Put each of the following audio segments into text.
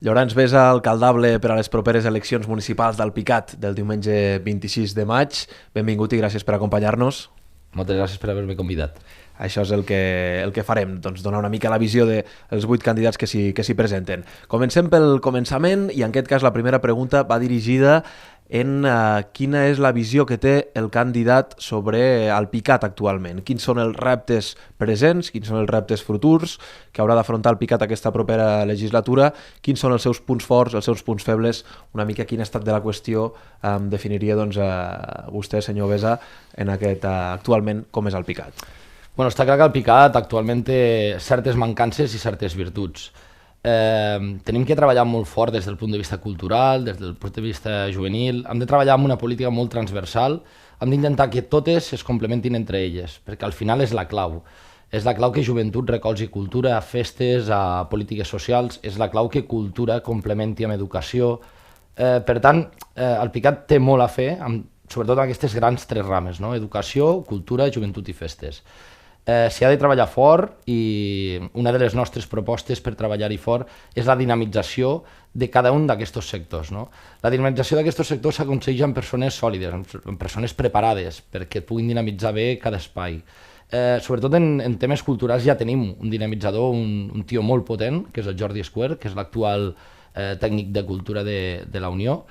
Llorenç Besa, alcaldable per a les properes eleccions municipals d'Alpicat del diumenge 26 de maig. Benvingut i gràcies per acompanyar-nos. Moltes gràcies per haver-me convidat. Això és el que farem, doncs donar una mica la visió dels 8 candidats que s'hi presenten. Comencem pel començament i en aquest cas la primera pregunta va dirigida en quina és la visió que té el candidat sobre Alpicat actualment. Quins són els reptes presents, quins són els reptes futurs que haurà d'afrontar Alpicat aquesta propera legislatura, quins són els seus punts forts, els seus punts febles, una mica quin estat de la qüestió definiria vostè, senyor Besa, en actualment com és Alpicat. Bueno, està clar que Alpicat actualment té certes mancances i certes virtuts. Tenim que treballar molt fort des del punt de vista cultural, des del punt de vista juvenil. Hem de treballar amb una política molt transversal. Hem d'intentar que totes es complementin entre elles, perquè al final és la clau. És la clau que joventut recolzi cultura a festes, a polítiques socials. És la clau que cultura complementi amb educació. Per tant, Alpicat té molt a fer, sobretot en aquestes grans tres rames, no? Educació, cultura, joventut i festes. S'hi ha de treballar fort i una de les nostres propostes per treballar-hi fort és la dinamització de cada un d'aquests sectors. No? La dinamització d'aquests sectors s'aconsegueix amb persones sòlides, amb persones preparades perquè puguin dinamitzar bé cada espai. Sobretot en temes culturals ja tenim un dinamitzador, un tio molt potent, que és el Jordi Esquer, que és l'actual tècnic de cultura de la Unió,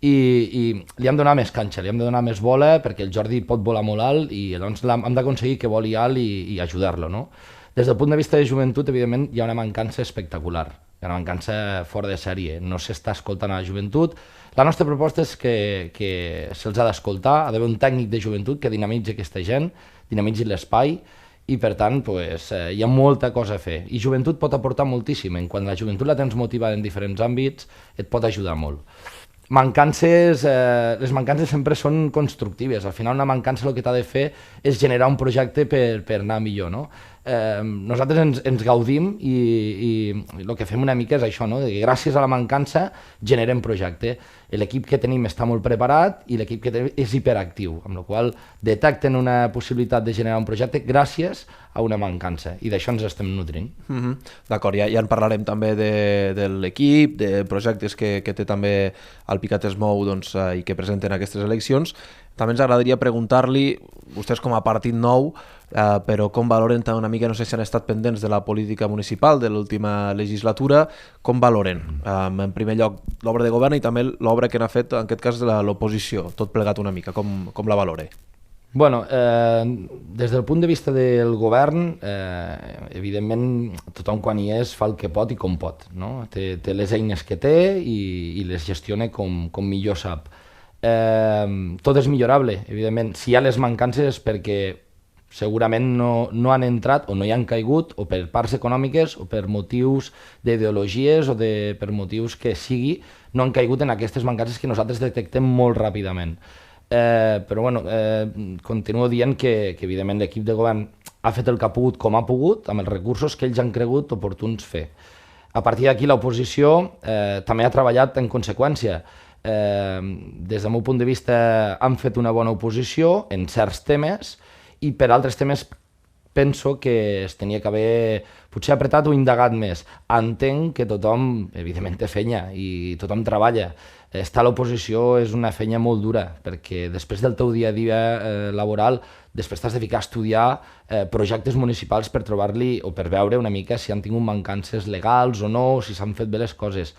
i li hem de donar més canxa, li hem de donar més bola perquè el Jordi pot volar molt alt i doncs hem d'aconseguir que voli alt i ajudar-lo. No? Des del punt de vista de joventut, evidentment, hi ha una mancança espectacular, hi ha una mancança fora de sèrie, no s'està escoltant a la joventut. La nostra proposta és que se'ls ha d'escoltar, ha d'haver un tècnic de joventut que dinamitzi aquesta gent, dinamitzi l'espai, i per tant hi ha molta cosa a fer. I joventut pot aportar moltíssim, quan la joventut la tens motivada en diferents àmbits, et pot ajudar molt. Les mancances sempre són constructives. Al final una mancança el que t'ha de fer és generar un projecte per anar millor. No? Nosaltres ens gaudim i el que fem una mica és això, no? Que gràcies a la mancança generem projecte. L'equip que tenim està molt preparat i l'equip que tenim és hiperactiu, amb la qual detecten una possibilitat de generar un projecte gràcies a una mancança, i d'això ens estem nutrint. D'acord, ja en parlarem també de l'equip, de projectes que té també Alpicat es mou i que presenten aquestes eleccions. També ens agradaria preguntar-li, vostès com a partit nou, però com valoren una mica, no sé si han estat pendents de la política municipal de l'última legislatura, com valoren, en primer lloc, l'obra de govern i també l'obra que n'ha fet, en aquest cas, l'oposició, tot plegat una mica, com la valore? Bueno, des del punt de vista del govern, evidentment tothom quan hi és fa el que pot i com pot, no? Té les eines que té i les gestiona com millor sap. Tot és millorable, evidentment. Si hi ha les mancances és perquè segurament no han entrat o no hi han caigut, o per parts econòmiques o per motius d'ideologies o per motius que sigui, no han caigut en aquestes mancances que nosaltres detectem molt ràpidament. Però bueno, continuo dient que evidentment l'equip de govern ha fet el que ha pogut com ha pogut, amb els recursos que ells han cregut oportuns fer. A partir d'aquí l'oposició també ha treballat en conseqüència. Des del meu punt de vista han fet una bona oposició en certs temes i per altres temes penso que es tenia que haver potser apretat o indagat més. Entenc que tothom, evidentment, té feina i tothom treballa. Estar a l'oposició és una feina molt dura, perquè després del teu dia a dia laboral, després t'has de ficar a estudiar projectes municipals per trobar-li o per veure una mica si han tingut mancances legals o no, si s'han fet bé les coses.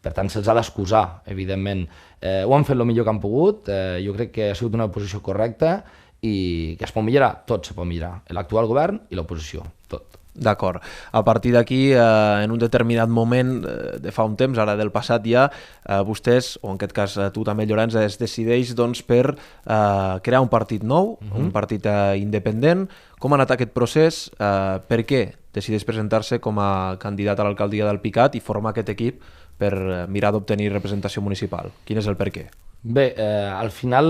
Per tant, se'ls ha d'excusar, evidentment. Ho han fet el millor que han pogut, jo crec que ha sigut una oposició correcta i que es pot millorar, tot se pot millorar, l'actual govern i l'oposició, tot. D'acord. A partir d'aquí, en un determinat moment de fa un temps, ara del passat ja, vostès, o en aquest cas tu també, Llorenç, es decideix per crear un partit nou, un partit independent. Com ha anat aquest procés? Per què decideix presentar-se com a candidat a l'alcaldia d'Alpicat i formar aquest equip per mirar d'obtenir representació municipal? Quin és el per què? Bé, al final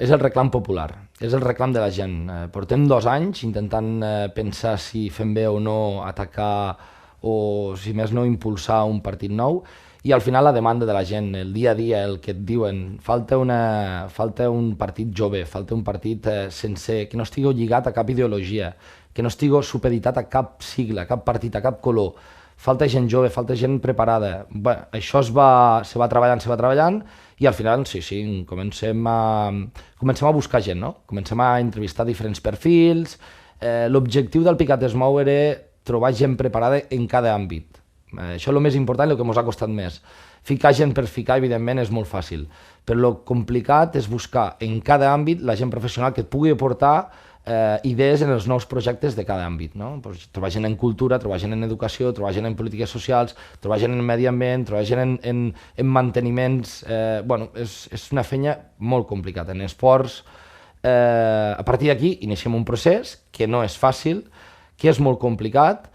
és el reclam popular, és el reclam de la gent. Portem 2 anys intentant pensar si fem bé o no atacar o, si més no, impulsar un partit nou, i al final la demanda de la gent, el dia a dia, el que et diuen, falta un partit jove, falta un partit que no estigui lligat a cap ideologia, que no estigui supeditat a cap sigla, a cap partit, a cap color. falta gent jove, falta gent preparada. Bé, això se va treballant, i al final, sí, comencem a buscar gent, no? Comencem a entrevistar diferents perfils. L'objectiu del Picat es Mou era trobar gent preparada en cada àmbit. Això és el més important i el que ens ha costat més. Ficar gent per ficar, evidentment, és molt fàcil, però el complicat és buscar en cada àmbit la gent professional que et pugui aportar idees en els nous projectes de cada àmbit, no? Pues, trobar gent en cultura, trobar gent en educació, trobar gent en polítiques socials, trobar gent en medi ambient, trobar gent en manteniments... Bueno, és una feina molt complicada. En esports, a partir d'aquí, iniciem un procés que no és fàcil, que és molt complicat,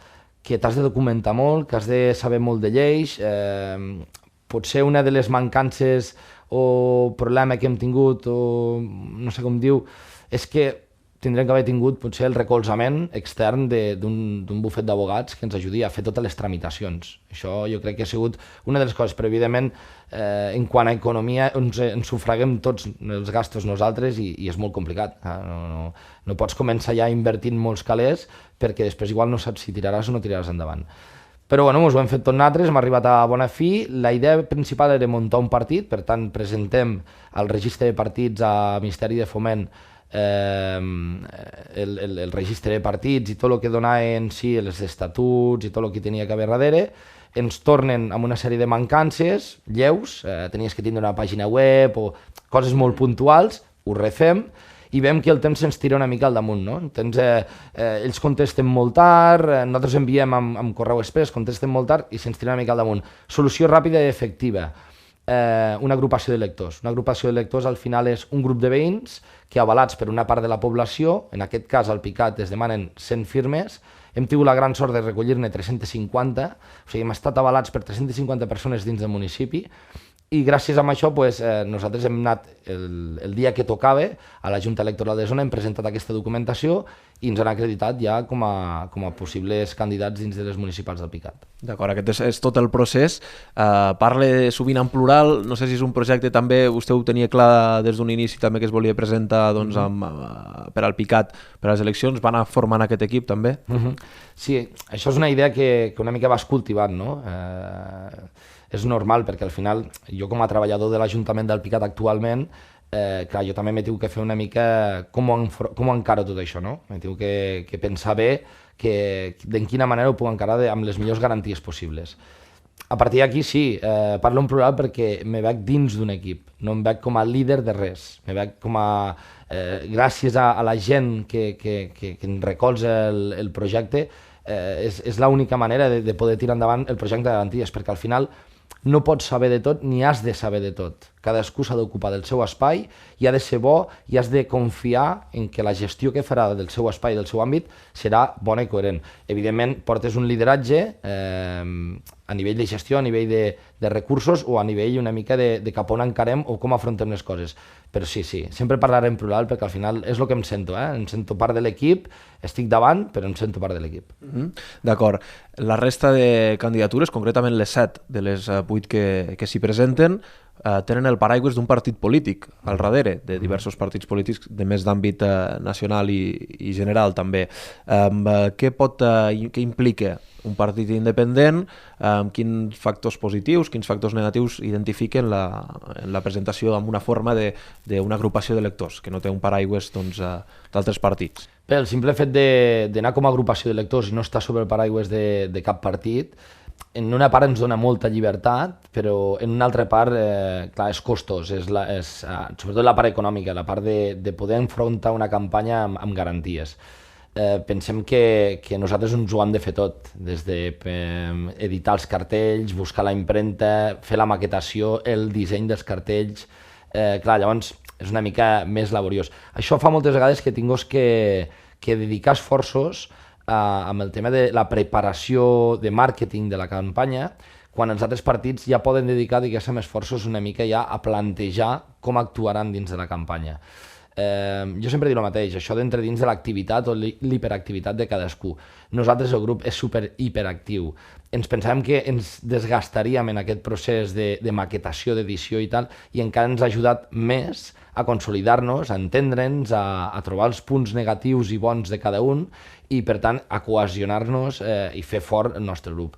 que t'has de documentar molt, que has de saber molt de lleis. Potser una de les mancances o problema que hem tingut, o no sé com diu, és que tindrem que haver tingut potser el recolzament extern d'un bufet d'abogats que ens ajudi a fer totes les tramitacions. Això jo crec que ha sigut una de les coses, però evidentment en quant a economia ens sufraguem tots els gastos nosaltres i és molt complicat. No pots començar ja invertint molts calés perquè després igual no saps si tiraràs o no tiraràs endavant. Però bueno, ens ho hem fet tot nosaltres, hem arribat a bona fi. La idea principal era muntar un partit, per tant presentem al registre de partits al Ministeri de Foment el registre de partits i tot el que donava en si els estatuts i tot el que tenia que haver darrere. Ens tornen amb una sèrie de mancances lleus, tenies que tindre una pàgina web o coses molt puntuals, ho refem i veiem que el temps se'ns tira una mica al damunt, no? Ells contesten molt tard, nosaltres enviem amb correu express, contesten molt tard i se'ns tira una mica al damunt. Solució ràpida i efectiva. Una agrupació de lectors. Una agrupació de lectors al final és un grup de veïns que, avalats per una part de la població, en aquest cas al Picat es demanen 100 firmes, hem tingut la gran sort de recollir-ne 350, o sigui, hem estat avalats per 350 persones dins del municipi, i gràcies a això nosaltres hem anat el dia que tocava a la Junta Electoral de Zona, hem presentat aquesta documentació i ens han acreditat ja com a possibles candidats dins de les municipals del Picat. D'acord, aquest és tot el procés. Parle sovint en plural, no sé si és un projecte també, vostè ho tenia clar des d'un inici també que es volia presentar per al Picat per a les eleccions, va anar formant aquest equip també? Sí, això és una idea que una mica vas cultivant, no? És normal, perquè al final, jo com a treballador de l'Ajuntament del Picat actualment, clar, jo també m'he tingut que fer una mica com encaro tot això, no? M'he tingut que pensar bé d'en quina manera ho puc encarar amb les millors garanties possibles. A partir d'aquí sí, parlo en plural perquè me veig dins d'un equip, no em veig com a líder de res, me veig com a... gràcies a la gent que em recolza el projecte, és l'única manera de poder tirar endavant el projecte de garanties, perquè al final no pots saber de tot ni has de saber de tot. Cadascú s'ha d'ocupar del seu espai i ha de ser bo i has de confiar en que la gestió que farà del seu espai i del seu àmbit serà bona i coherent. Evidentment, portes un lideratge a nivell de gestió, a nivell de recursos o a nivell una mica de cap on encarem o com afrontem les coses. Però sí, sempre parlaré en plural perquè al final és el que em sento, em sento part de l'equip, estic davant, però em sento part de l'equip. D'acord. La resta de candidatures, concretament les 7 de les 8 que s'hi presenten, tenen el paraigües d'un partit polític al darrere, de diversos partits polítics de més d'àmbit nacional i general també. Què implica un partit independent? Quins factors positius, quins factors negatius identifiquen en la presentació amb una forma d'una agrupació d'electors que no té un paraigües d'altres partits? Bé, el simple fet d'anar com a agrupació d'electors i no estar sobre el paraigües de cap partit, en una part ens dona molta llibertat, però en una altra part, clar, és costós, sobretot la part econòmica, la part de poder enfrontar una campanya amb garanties. Pensem que nosaltres ens ho hem de fer tot, des d'editar els cartells, buscar la impremta, fer la maquetació, el disseny dels cartells. Clar, llavors és una mica més laboriós. Això fa moltes vegades que tinguis que dedicar esforços amb el tema de la preparació de màrqueting de la campanya, quan els altres partits ja poden dedicar, diguéssim, esforços una mica ja a plantejar com actuaran dins de la campanya. Jo sempre dic el mateix, això d'entre dins de l'activitat o l'hiperactivitat de cadascú. Nosaltres, el grup, és super-hiperactiu. Ens pensàvem que ens desgastaríem en aquest procés de maquetació, d'edició i tal, i encara ens ha ajudat més a consolidar-nos, a entendre'ns, a trobar els punts negatius i bons de cada un i, per tant, a cohesionar-nos i fer fort el nostre grup.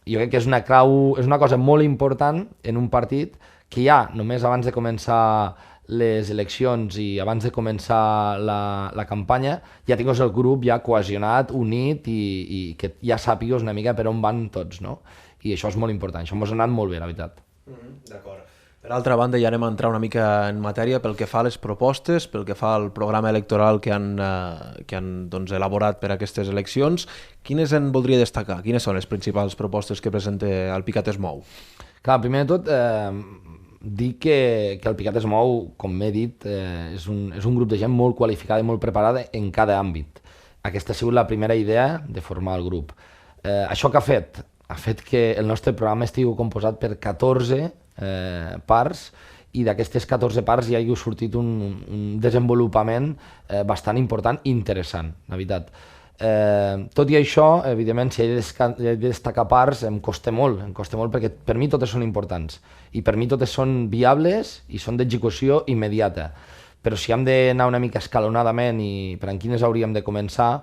jo crec que és una clau, és una cosa molt important en un partit que ja, només abans de començar les eleccions i abans de començar la campanya, ja tingues el grup ja cohesionat, unit i que ja sàpigues una mica per on van tots, no? I això és molt important, això ens ha anat molt bé, la veritat. D'acord. Per altra banda, ja anem a entrar una mica en matèria pel que fa a les propostes, pel que fa al programa electoral que han doncs, elaborat per a aquestes eleccions. Quines en voldria destacar? Quines són les principals propostes que presenta el Picat es Mou? Clar, primer de tot, dir que el Picat es Mou, com m'he dit, és un grup de gent molt qualificada i molt preparada en cada àmbit. Aquesta ha sigut la primera idea de formar el grup. Això que ha fet? Ha fet que el nostre programa estigui composat per 14 parts i d'aquestes 14 parts ja hi ha sortit un desenvolupament bastant important i interessant, la veritat. Tot i això, evidentment, si he de destacar parts, em costa molt perquè per mi totes són importants i per mi totes són viables i són d'execució immediata. Però si hem d'anar una mica escalonadament i per en quines hauríem de començar,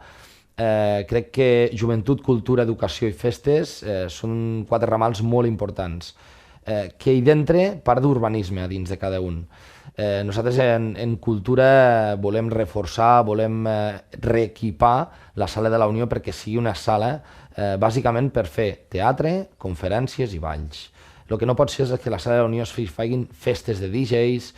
crec que joventut, cultura, educació i festes són 4 ramals molt importants. Que hi dintre part d'urbanisme a dins de cada un. Nosaltres en cultura volem reforçar, volem reequipar la sala de la Unió perquè sigui una sala bàsicament per fer teatre, conferències i balls. El que no pot ser és que la sala de la Unió es facin festes de DJs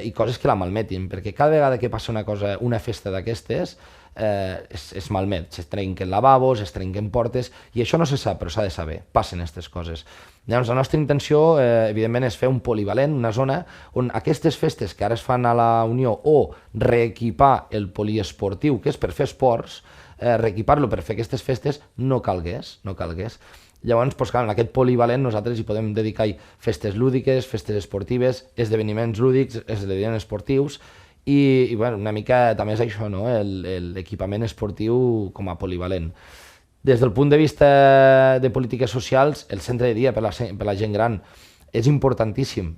i coses que la malmetin, perquè cada vegada que passa una festa d'aquestes es malmet, es trenquen lavabos, es trenquen portes, i això no se sap, però s'ha de saber, passen aquestes coses. Llavors, la nostra intenció, evidentment, és fer un polivalent, una zona on aquestes festes que ara es fan a la Unió o reequipar el poliesportiu, que és per fer esports, reequipar-lo per fer aquestes festes no calgués. Llavors, doncs, clar, en aquest polivalent nosaltres hi podem dedicar festes lúdiques, festes esportives, esdeveniments lúdics, esdeveniments esportius, i bueno, una mica també és això, no? L'equipament esportiu com a polivalent. Des del punt de vista de polítiques socials, el centre de dia per la gent gran és importantíssim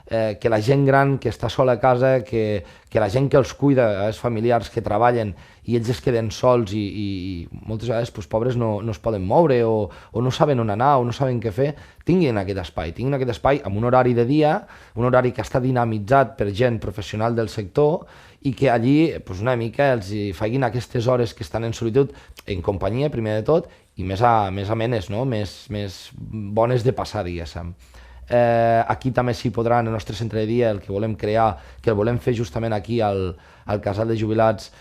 que la gent gran que està sola a casa, que la gent que els cuida, els familiars que treballen i ells es queden sols i moltes vegades pobres no es poden moure o no saben on anar o no saben què fer, tinguin aquest espai amb un horari de dia, un horari que està dinamitzat per gent professional del sector i que allí una mica els facin aquestes hores que estan en solitud, en companyia primer de tot, i més amenes, no? més bones de passar, diguéssim. Aquí també s'hi podrà, en el nostre centre de dia, el que volem crear, que el volem fer justament aquí al casal de jubilats,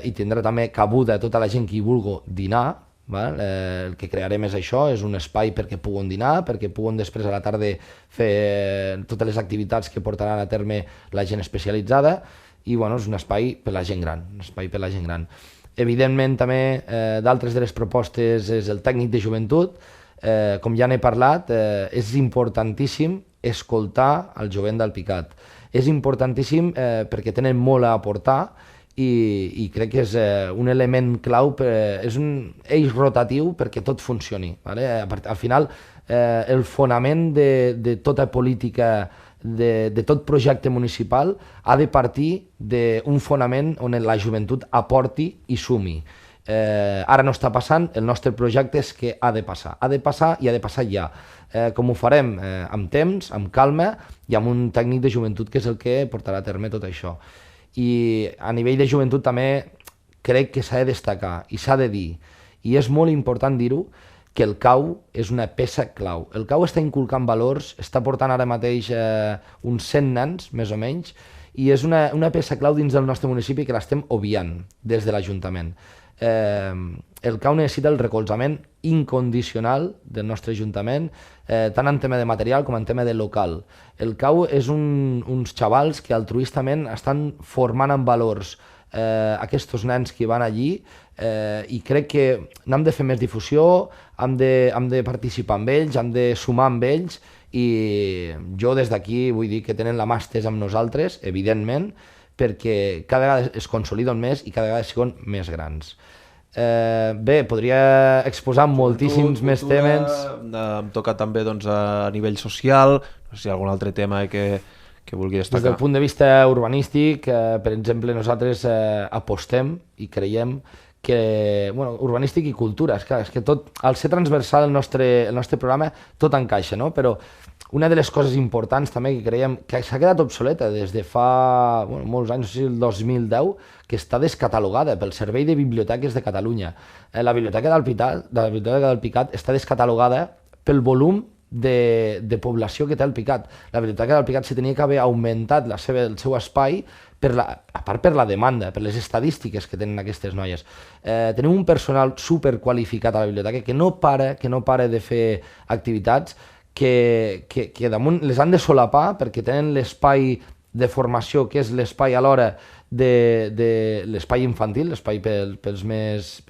i tindrà també cabuda tota la gent que hi vulgui dinar. El que crearem és això, és un espai perquè puguin dinar, perquè puguin després a la tarda fer totes les activitats que portaran a terme la gent especialitzada, i bueno, és un espai per la gent gran, Evidentment, també, d'altres de les propostes és el tècnic de joventut. Com ja n'he parlat, és importantíssim escoltar el jovent del Picat. És importantíssim perquè tenen molt a aportar i crec que és un element clau, és un eix rotatiu perquè tot funcioni. Al final, el fonament de tota política, de tot projecte municipal, ha de partir d'un fonament on la joventut aporti i sumi. Ara no està passant, el nostre projecte és que ha de passar i ha de passar ja. Com ho farem? Amb temps, amb calma i amb un tècnic de joventut que és el que portarà a terme tot això. I a nivell de joventut també crec que s'ha de destacar i s'ha de dir, i és molt important dir-ho, que el CAU és una peça clau. El CAU està inculcant valors, està portant ara mateix uns 100 nans, més o menys, i és una peça clau dins del nostre municipi que l'estem obviant des de l'Ajuntament. El CAU necessita el recolzament incondicional del nostre Ajuntament, tant en tema de material com en tema de local. El CAU és uns xavals que altruistament estan formant en valors aquests nens que van allí, i crec que n'hem de fer més difusió, hem de participar amb ells, hem de sumar amb ells, i jo des d'aquí vull dir que tenen la mà estesa amb nosaltres, evidentment, perquè cada vegada es consoliden més i cada vegada siguin més grans. Bé, podria exposar moltíssims més temes. Hem tocat també a nivell social, no sé si hi ha algun altre tema que vulgui destacar. Des del punt de vista urbanístic, per exemple, nosaltres apostem i creiem urbanístic i cultura. És que tot, al ser transversal el nostre programa, tot encaixa, no? Però una de les coses importants també que creiem que s'ha quedat obsoleta des de fa molts anys, no sé si el 2010, que està descatalogada pel Servei de Biblioteques de Catalunya. La Biblioteca del Picat està descatalogada pel volum de població que té el Picat. La Biblioteca del Picat se tenia que haver augmentat el seu espai, a part per la demanda, per les estadístiques que tenen aquestes noies. Tenim un personal superqualificat a la biblioteca que no para de fer activitats que damunt les han de solapar perquè tenen l'espai de formació, que és l'espai alhora de l'espai infantil, l'espai pels més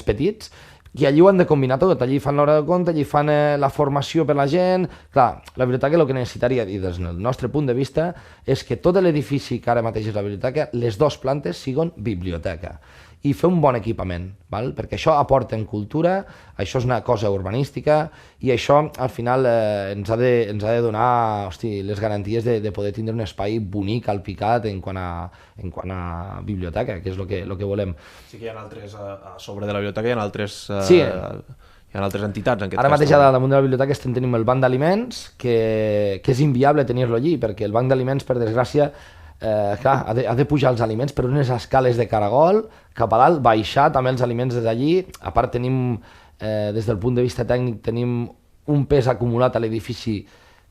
petits, i allí ho han de combinar tot, allí fan l'hora de compte, allí fan la formació per la gent. Clar, la biblioteca el que necessitaria, i des del nostre punt de vista, és que tot l'edifici que ara mateix és la biblioteca, les dues plantes siguin biblioteca, i fer un bon equipament, val? Perquè això aporta en cultura, això és una cosa urbanística, i això al final ens ha de donar les garanties de poder tindre un espai bonic al Picat en quant a biblioteca, que és el que volem. Sí que hi ha altres, a sobre de la biblioteca hi ha altres... Sí. Hi ha altres entitats, en aquest cas. Ara mateix damunt de la biblioteca tenim el banc d'aliments, que és inviable tenir-lo allí, perquè el banc d'aliments, per desgràcia, ha de pujar els aliments per unes escales de caragol cap a dalt, baixar també els aliments des d'allí. A part tenim, des del punt de vista tècnic, tenim un pes acumulat a l'edifici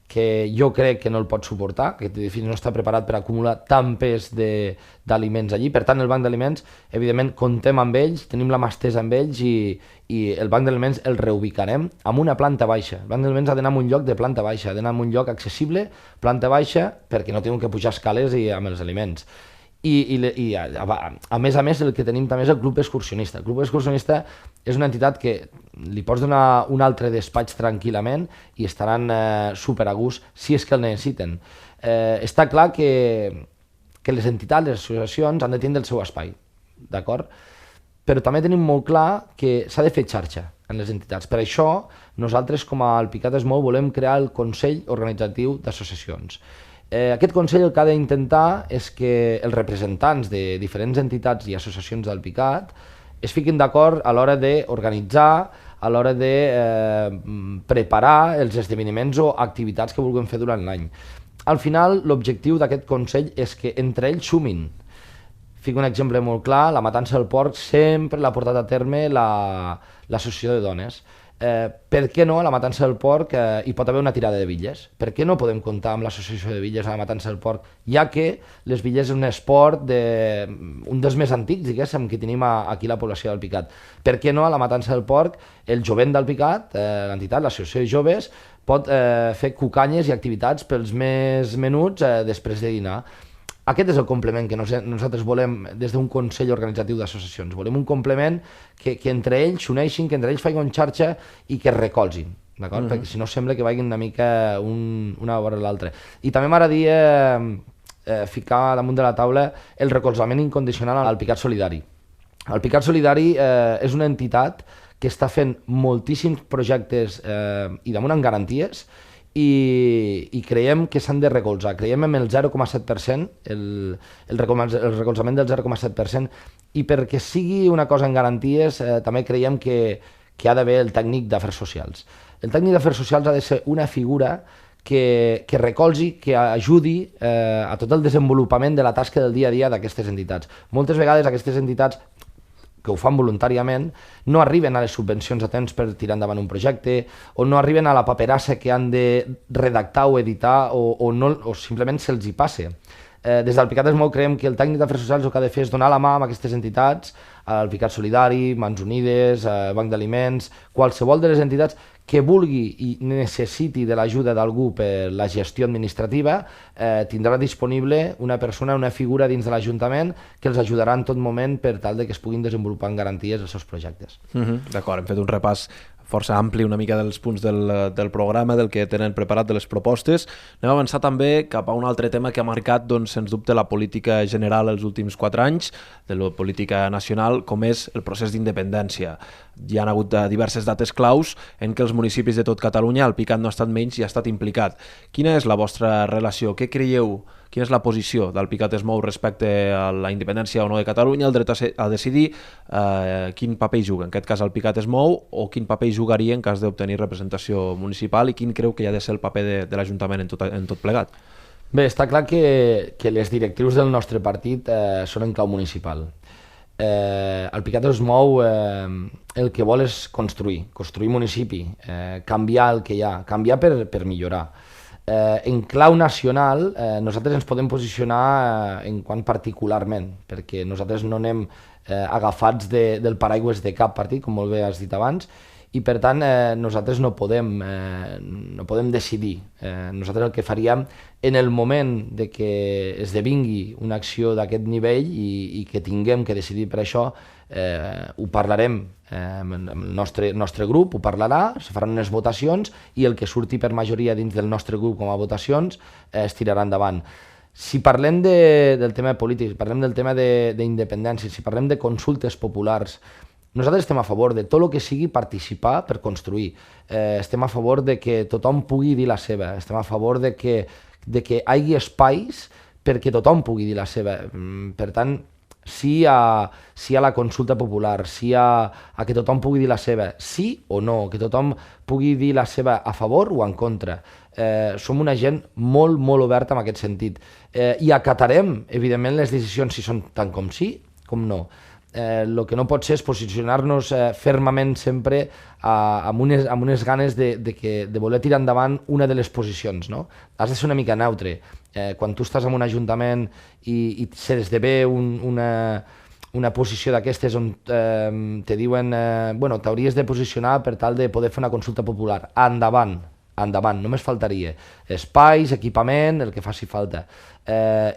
que jo crec que no el pot suportar, que aquest edifici no està preparat per acumular tant pes d'aliments allí. Per tant, el banc d'aliments, evidentment, contem amb ells, tenim la mà estesa amb ells, i el banc d'aliments el reubicarem en una planta baixa. El banc d'aliments ha d'anar a un lloc de planta baixa, ha d'anar a un lloc accessible, planta baixa, perquè no tinguem que pujar escales amb els aliments. I a més, el que tenim també és el Club Excursionista. El Club Excursionista és una entitat que li pots donar un altre despatx tranquil·lament i estaran super a gust si és que el necessiten. Està clar que les entitats, les associacions han de tindre el seu espai, d'acord? Però també tenim molt clar que s'ha de fer xarxa en les entitats. Per això, nosaltres, com a Picat es Mou, volem crear el Consell Organitzatiu d'Associacions. Aquest Consell el que ha d'intentar és que els representants de diferents entitats i associacions del Picat es fiquin d'acord a l'hora d'organitzar, a l'hora de preparar els esdeveniments o activitats que vulguem fer durant l'any. Al final, l'objectiu d'aquest Consell és que entre ells sumin. Fico un exemple molt clar, la matança del porc sempre l'ha portat a terme l'associació de dones. Per què no a la matança del porc hi pot haver una tirada de bitlles? Per què no podem comptar amb l'associació de bitlles a la matança del porc, ja que les bitlles és un esport un dels més antics, diguéssim, que tenim aquí a la població del Picat? Per què no a la matança del porc el jovent del Picat, l'entitat, l'associació de joves, pot fer cucanyes i activitats pels més menuts després de dinar? Aquest és el complement que nosaltres volem des d'un Consell Organitzatiu d'Associacions. Volem un complement que entre ells s'uneixin, que entre ells facin xarxa i que es recolzin, d'acord? Perquè si no sembla que vagin una mica una vora l'altra. I també m'agradaria ficar damunt de la taula el recolzament incondicional al Picat Solidari. El Picat Solidari és una entitat que està fent moltíssims projectes i damunt en garanties, i creiem que s'han de recolzar. Creiem en el 0,7%, el recolzament del 0,7%, i perquè sigui una cosa en garanties també creiem que ha d'haver el tècnic d'afers socials. El tècnic d'afers socials ha de ser una figura que recolzi, que ajudi a tot el desenvolupament de la tasca del dia a dia d'aquestes entitats. Moltes vegades aquestes entitats que ho fan voluntàriament, no arriben a les subvencions a temps per tirar endavant un projecte, o no arriben a la paperassa que han de redactar o editar, o simplement se'ls hi passe. Des del Picat es Mou creiem que el tècnic d'afers socials el que ha de fer és donar la mà a aquestes entitats, al Picat Solidari, Mans Unides, Banc d'Aliments, qualsevol de les entitats que vulgui i necessiti de l'ajuda d'algú per la gestió administrativa, tindrà disponible una persona, una figura dins de l'Ajuntament que els ajudarà en tot moment per tal que es puguin desenvolupar en garanties els seus projectes. D'acord, hem fet un repàs força ampli una mica dels punts del programa, del que tenen preparat, de les propostes. Anem a avançar també cap a un altre tema que ha marcat, doncs, sens dubte, la política general els últims 4 anys, de la política nacional, com és el procés d'independència. Hi ha hagut diverses dates claus en què els municipis de tot Catalunya, el Picat no ha estat menys i ha estat implicat. Quina és la vostra relació? Què creieu quina és la posició del Picat es Mou respecte a la independència o no de Catalunya, el dret a decidir, quin paper hi juga, en aquest cas el Picat es Mou, o quin paper hi jugaria en cas d'obtenir representació municipal, i quin creu que hi ha de ser el paper de l'Ajuntament en tot plegat? Bé, està clar que les directrius del nostre partit són en clau municipal. El Picat es Mou el que vol és construir municipi, canviar el que hi ha, canviar per millorar. En clau nacional nosaltres ens podem posicionar en quant particularment, perquè nosaltres no anem agafats del paraigües de cap partit, com molt bé has dit abans, i per tant nosaltres no podem decidir. Nosaltres el que faríem en el moment de que esdevingui una acció d'aquest nivell i que tinguem que decidir per això, ho parlarem amb el nostre grup, ho parlarà, se faran unes votacions i el que surti per majoria dins del nostre grup com a votacions es tirarà endavant. Si parlem del tema polític, si parlem del tema d'independència, si parlem de consultes populars, nosaltres estem a favor de tot el que sigui participar per construir. Estem a favor de que tothom pugui dir la seva. Estem a favor de que hi hagi espais perquè tothom pugui dir la seva. Per tant, sí a la consulta popular, sí a que tothom pugui dir la seva, sí o no, que tothom pugui dir la seva a favor o en contra. Som una gent molt, molt oberta en aquest sentit. I acatarem, evidentment, les decisions si són tant com sí com no. El que no pot ser és posicionar-nos fermament sempre amb unes ganes de voler tirar endavant una de les posicions, no? Has de ser una mica neutre. Quan tu estàs en un ajuntament i s'esdevé una posició d'aquestes on te diuen t'hauries de posicionar per tal de poder fer una consulta popular. Endavant, només faltaria. Espais, equipament, el que faci falta.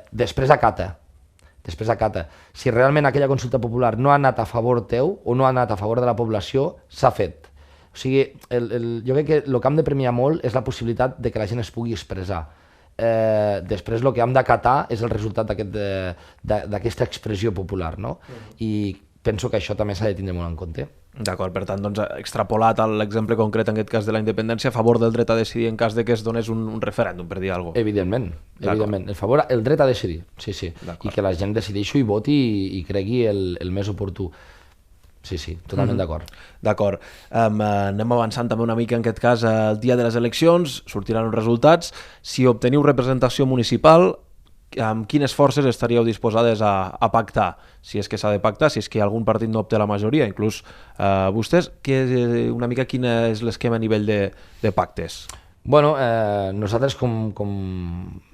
Després acata. Si realment aquella consulta popular no ha anat a favor teu o no ha anat a favor de la població, s'ha fet. O sigui, jo crec que el que hem de premiar molt és la possibilitat de que la gent es pugui expressar. Després el que hem d'acatar és el resultat d'aquesta expressió popular, no? I penso que això també s'ha de tindre molt en compte. D'acord, per tant, doncs, extrapolat a l'exemple concret en aquest cas de la independència, a favor del dret a decidir en cas de que es donés un referèndum, per dir alguna cosa. Evidentment. El dret a decidir, sí. I que la gent decideixi i voti i cregui el més oportú. Sí, totalment d'acord. D'acord. Anem avançant també una mica en aquest cas. El dia de les eleccions sortiran els resultats. Si obteniu representació municipal, amb quines forces estaríeu disposades a pactar? Si és que s'ha de pactar, si és que algun partit no obté la majoria, inclús vostès, una mica quin és l'esquema a nivell de pactes? Bueno, nosaltres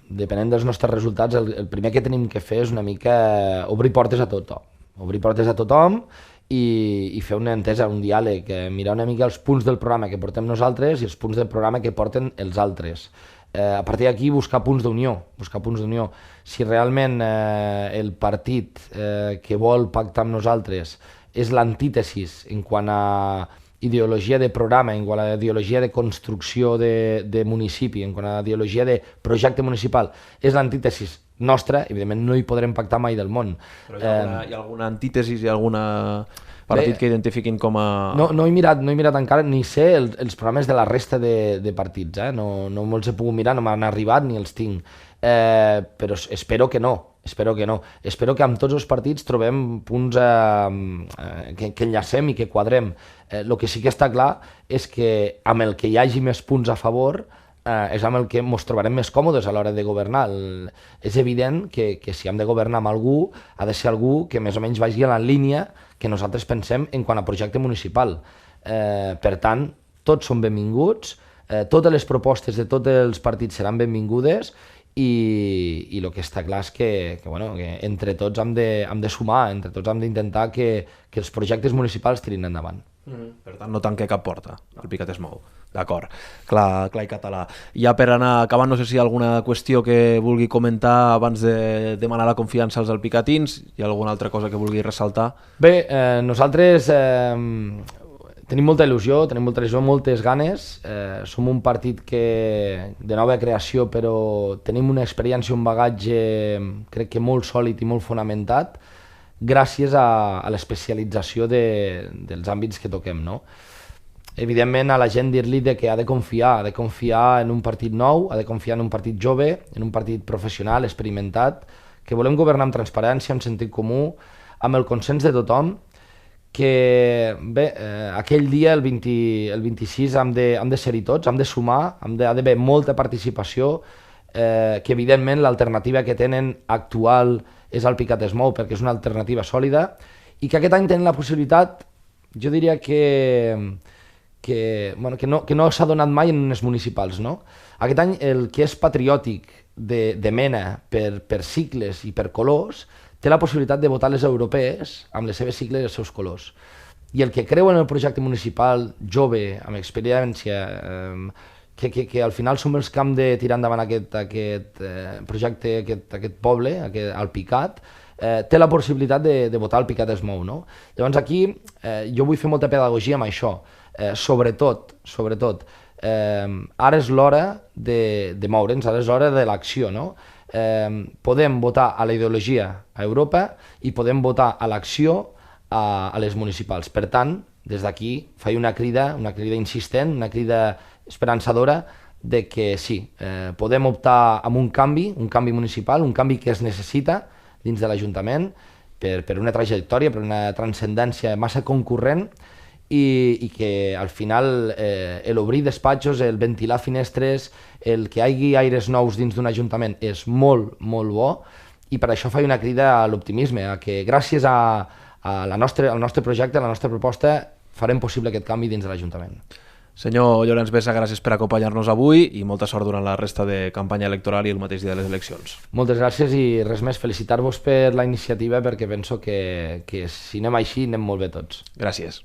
depenent dels nostres resultats, el primer que tenim que fer és una mica obrir portes a tothom. Obrir portes a tothom i fer una entesa, un diàleg, mirar una mica els punts del programa que portem nosaltres i els punts del programa que porten els altres. A partir d'aquí buscar punts d'unió. Si realment el partit que vol pactar amb nosaltres és l'antítesis en quant a ideologia de programa, en quant a ideologia de construcció de municipi, en quant a ideologia de projecte municipal, és l'antítesis nostra, evidentment no hi podrem pactar mai del món. Però hi ha alguna antítesis, hi ha alguna partit que identifiquin com a... No he mirat encara, ni sé els programes de la resta de partits, no me'ls he pogut mirar, no m'han arribat ni els tinc, però espero que no. Espero que amb tots els partits trobem punts que enllacem i que quadrem. El que sí que està clar és que amb el que hi hagi més punts a favor és amb el que ens trobarem més còmodes a l'hora de governar. És evident que si hem de governar amb algú, ha de ser algú que més o menys vagi a la línia que nosaltres pensem en quant a projecte municipal. Per tant, tots són benvinguts, totes les propostes de tots els partits seran benvingudes i el que està clar és que entre tots hem de sumar, entre tots hem d'intentar que els projectes municipals tirin endavant. Per tant, no tanque cap porta, el Picat es Mou. D'acord, clar i català. Ja per anar acabant, no sé si hi ha alguna qüestió que vulgui comentar abans de demanar la confiança als alpicatins, hi ha alguna altra cosa que vulgui ressaltar? Bé, nosaltres tenim molta il·lusió, moltes ganes. Som un partit de nova creació, però tenim una experiència, un bagatge, crec que molt sòlid i molt fonamentat, gràcies a l'especialització dels àmbits que toquem, no? evidentment a la gent dir-li que ha de confiar en un partit nou, ha de confiar en un partit jove, en un partit professional, experimentat, que volem governar amb transparència, amb sentit comú, amb el consens de tothom, que bé, aquell dia, el 26, hem de ser-hi tots, hem de sumar, ha d'haver molta participació, que evidentment l'alternativa que tenen actual és el Picat es mou, perquè és una alternativa sòlida, i que aquest any tenen la possibilitat, jo diria que no s'ha donat mai en unes municipals, no? Aquest any el que és patriòtic de mena per cicles i per colors té la possibilitat de votar les europees amb les seves sigles i els seus colors. I el que creu en el projecte municipal jove, amb experiència, que al final som els que hem de tirar endavant aquest projecte, aquest poble, el Picat, té la possibilitat de votar el Picat es mou, no? Llavors aquí jo vull fer molta pedagogia amb això, sobretot, ara és l'hora de moure'ns, ara és l'hora de l'acció, no? Podem votar a la ideologia a Europa i podem votar a l'acció a les municipals. Per tant, des d'aquí faig una crida insistent, una crida esperançadora de que sí, podem optar amb un canvi municipal, un canvi que es necessita dins de l'Ajuntament per una trajectòria, per una transcendència massa concurrent i que al final l'obrir despatxos, el ventilar finestres, el que hi hagi aires nous dins d'un ajuntament és molt, molt bo i per això faig una crida a l'optimisme, a que gràcies al nostre projecte, a la nostra proposta, farem possible aquest canvi dins de l'Ajuntament. Senyor Llorenç Bessa, gràcies per acompanyar-nos avui i molta sort durant la resta de campanya electoral i el mateix dia de les eleccions. Moltes gràcies i res més, felicitar-vos per la iniciativa perquè penso que si anem així anem molt bé tots. Gràcies.